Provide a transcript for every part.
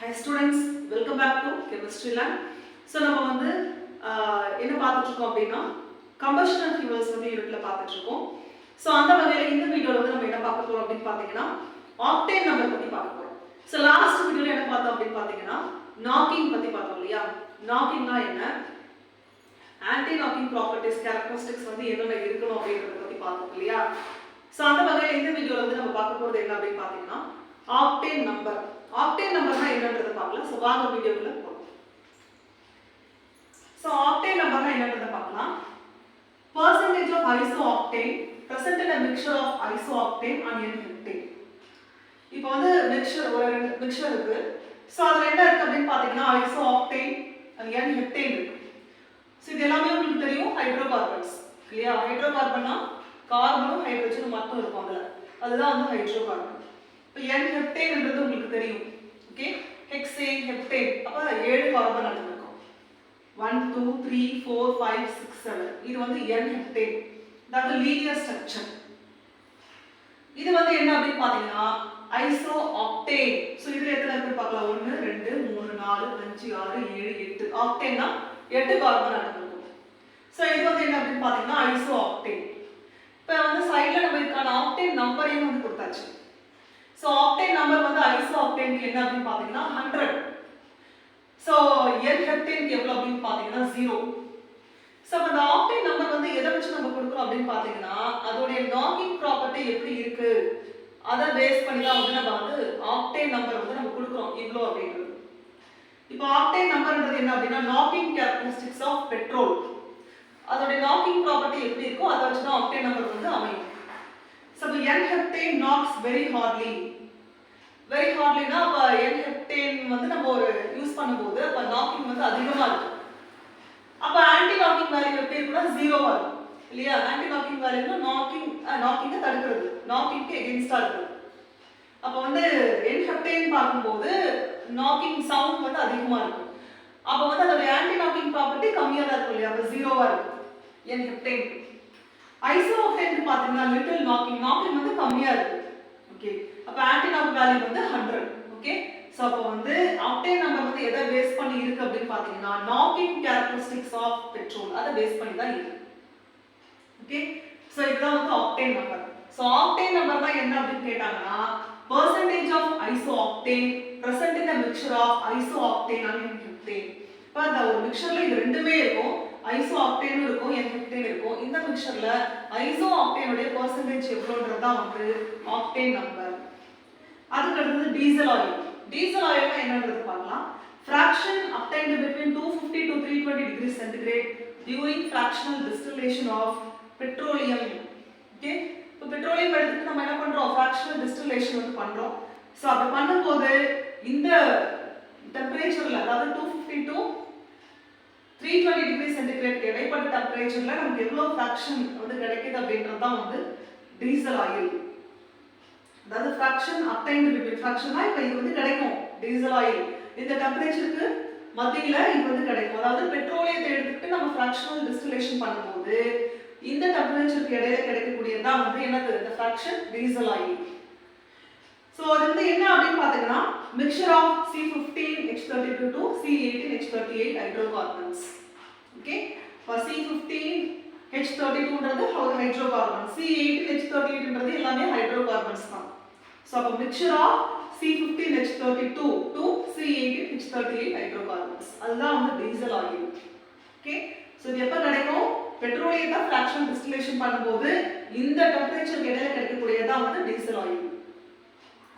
Hi students, welcome back to Chemistry Land. So நம்ம வந்து என்ன பார்த்துட்டு இருக்கோம் அப்படின்னா combustion fuels வந்து யூனிட்ல பார்த்துட்டு இருக்கோம். So அந்த வகையில இந்த வீடியோல வந்து நம்ம என்ன பார்க்க போறோம் அப்படினு பாத்தீங்கன்னா octane நம்பர் பத்தி பார்க்க போறோம். So லாஸ்ட் வீடியோல என்ன பார்த்தோம் அப்படினு பாத்தீங்கன்னா knocking பத்தி பார்த்தோம் இல்லையா? knockingனா என்ன? anti knocking properties characteristics வந்து என்னென்ன இருக்கணும் அப்படிங்கறத பத்தி பார்த்தோம் இல்லையா? So அந்த வகையில இந்த வீடியோல வந்து நம்ம பார்க்க போறது என்ன அப்படினு பாத்தீங்கன்னா octane நம்பர். octane நம்பர்னா என்னன்றதை பார்க்கலாம். சோ வாங்க வீடியோக்குள்ள போலாம். சோ octane நம்பர்னா என்னன்றதை பார்க்கலாம். percentage of isooctane present in a mixture of isooctane and n-heptane. இப்போ வந்து mixture இருக்கு. சோ அதுல என்ன இருக்கு அப்படினு பாத்தீங்கன்னா isooctane and n-heptane இருக்கு. சோ இது எல்லாமே உங்களுக்கு தெரியும் ஹைட்ரோகார்பன்ஸ். இல்லையா? ஹைட்ரோகார்பன்னா கார்பனும் ஹைட்ரஜனும் மட்டும் இருக்கும் அதுல. அதுதான் வந்து ஹைட்ரோகார்பன். இப்போ n-heptane என்றது உங்களுக்கு தெரியும். ஓகே? Hexane, heptane. அப்ப 7 கார்பன் அணுக்கள் இருக்கும். 1 2 3 4 5 6 7. இது வந்து n-heptane. அது லீனியர் ஸ்ட்ரக்சர். இது வந்து என்ன அப்படி பாத்தீங்கன்னா isooctane. சோ இதுல எத்தனை இருக்கு பார்க்கலாம். 1 2 3 4 5 6 7 8. ஆக்டேன்னா 8 கார்பன் அணுக்கள் இருக்கும். சோ இது வந்து என்ன அப்படி பாத்தீங்கன்னா isooctane. இப்போ வந்து சைடுல நம்ம இதுக்கான ஆக்டேன் நம்பரையும் வந்து கொடுத்தாச்சு. So octane number வந்து isooctane க்கு என்ன அப்படினு பாத்தீங்கன்னா 100. So n-heptane க்கு எவ்வளவு அப்படினு பாத்தீங்கன்னா 0. So அந்த octane number வந்து எதை வச்சு நம்ம கொடுக்கிறோம் அப்படினு பாத்தீங்கன்னா அதோட knocking property எப்படி இருக்கு அத பேஸ் பண்ணி தான் வந்து நம்ம வந்து octane number வந்து நம்ம கொடுக்கிறோம் இவ்ளோ அப்படின்றது. இப்போ octane நம்பர்ன்றது என்ன அப்படினா knocking characteristics of petrol. அதோட knocking property எப்படி இருக்கோ அத வச்சு தான் octane number வந்து அமையும். So n-heptane knocks very hardly. Very hardly na அப்ப n-heptane வந்து நம்ம ஒரு யூஸ் பண்ணும்போது அப்ப knocking வந்து அதிகமா இருக்கும். அப்ப anti knocking வேல்யூ எப்படி இருக்கும்னா 0 ஆ இருக்கும். இல்லையா? anti knocking வேல்யூனா knocking தடுக்கிறது. knocking க்கு against ஆ இருக்கு. அப்ப வந்து n-heptane பாக்கும்போது knocking sound வந்து அதிகமா இருக்கும். அப்ப வந்து அதோட anti knocking property கம்மியா தான் இருக்கும் இல்லையா? அப்ப 0 ஆ இருக்கும் n-heptane. isooctane க்கு பாத்தீங்கன்னா little knocking வந்து கம்மியா இருக்கு. ஓகே? அப்ப anti knock வேல்யூ வந்து 100. ஓகே? சோ அப்ப வந்து octane நம்பர் வந்து எதை பேஸ் பண்ணி இருக்கு அப்படினு பாத்தீங்கன்னா knocking characteristics of petrol அத பேஸ் பண்ணி தான் இருக்கு. ஓகே? சோ இதுதான் வந்து octane நம்பர். சோ octane நம்பர்னா என்ன அப்படினு கேட்டாங்கன்னா percentage of isooctane present in a mixture of isooctane and n-heptane. இப்ப அந்த ஒரு மிக்சர்ல இது ரெண்டுமே இருக்கும். isooctane இருக்கும் n-heptane இருக்கும். இந்த மிக்சர்ல isooctane உடைய percentage எவ்வளவுன்றது தான் வந்து octane நம்பர். அதுக்கு அடுத்து டீசல் ஆயில். டீசல் ஆயில்னா என்னன்றது பார்க்கலாம். fraction obtained between 250 to 320 degrees centigrade during fractional distillation of petroleum. Okay? இப்போ பெட்ரோலியம் எடுத்துட்டு நம்ம என்ன பண்றோம்? fractional distillation வந்து பண்றோம். சோ அப்ப பண்ணும்போது இந்த டெம்பரேச்சர்ல அதாவது 250 to 320 டிகிரி சென்டிகிரேட் இடைப்பட்ட டெம்பரேச்சர்ல நமக்கு எவ்வளவு ஃபிராக்ஷன் வந்து கிடைக்குது அப்படின்றது தான் வந்து டீசல் ஆயில். அதாவது ஃபிராக்ஷன் அப்டைன்ட் பிட்வீன் ஃபிராக்ஷனா இப்போ இது வந்து கிடைக்கும் டீசல் ஆயில் இந்த டெம்பரேச்சருக்கு மத்தியில இது வந்து கிடைக்கும். அதாவது பெட்ரோலியத்தை எடுத்துக்கிட்டு நம்ம ஃபிராக்ஷனல் டிஸ்டிலேஷன் பண்ணும்போது இந்த டெம்பரேச்சருக்கு இடையில கிடைக்கக்கூடியது தான் வந்து என்னது இந்த ஃபிராக்ஷன் டீசல் ஆயில். சோ அது வந்து என்ன அப்படினு பாத்தீங்கன்னா mixture of C15H32 to C18H38 hydrocarbons. Okay? for C15H32ன்றது ஹைட்ரோகார்பன், C18H38ன்றது எல்லாமே ஹைட்ரோகார்பன்ஸ் தான். சோ அப்ப mixture of C15H32 to C18H38 hydrocarbons அதுதான் வந்து டீசல் ஆயில். ஓகே? சோ இது எப்ப கிடைக்கும்? பெட்ரோலியத்தை ஃபிராக்ஷனல் டிஸ்டிலேஷன் பண்ணும்போது இந்த டெம்பரேச்சருக்கு இடையில கிடைக்கக்கூடியது தான் வந்து டீசல் ஆயில்.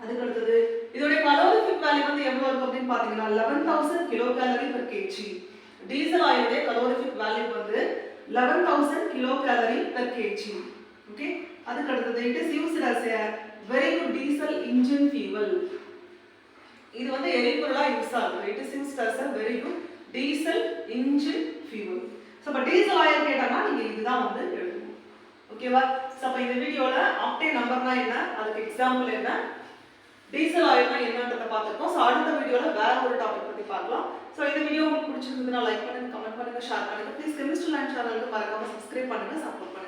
அதுக்கு அடுத்து இதோட கலோரிஃபிக் வேல்யூ வந்து எவ்வளவு இருக்கும் அப்படினு பாத்தீங்கன்னா 11000 kilocalorie per kg. டீசல் ஆயிலுடைய கலோரிஃபிக் வேல்யூ வந்து 11000 kilocalorie per kg. ஓகே? அதுக்கு அடுத்து it is used as a very good diesel engine fuel. இது வந்து எரிபொருளா யூஸ் ஆகுது. it is used as a very good diesel engine fuel. So அப்ப diesel oil கேட்டானா நீங்க இதுதான் வந்து எழுதணும். ஓகேவா? சோ அப்ப இந்த வீடியோல ஆக்டேன் நம்பர்னா என்ன, அதுக்கு எக்ஸாம்பிள் என்ன, டீசல் ஆயில்னா என்னன்றத பார்த்திருக்கோம். சோ அடுத்த வீடியோல வேற ஒரு டாபிக் பத்தி பார்க்கலாம். சோ இந்த வீடியோ உங்களுக்கு பிடிச்சிருந்ததுனா லைக் பண்ணுங்க, கமெண்ட் பண்ணுங்க, ஷேர் பண்ணுங்க. ப்ளீஸ் கெமிஸ்ட்ரி லேண்ட் சேனலுக்கு மறக்காம சப்ஸ்கிரைப் பண்ணுங்க, சப்போர்ட் பண்ணுங்க.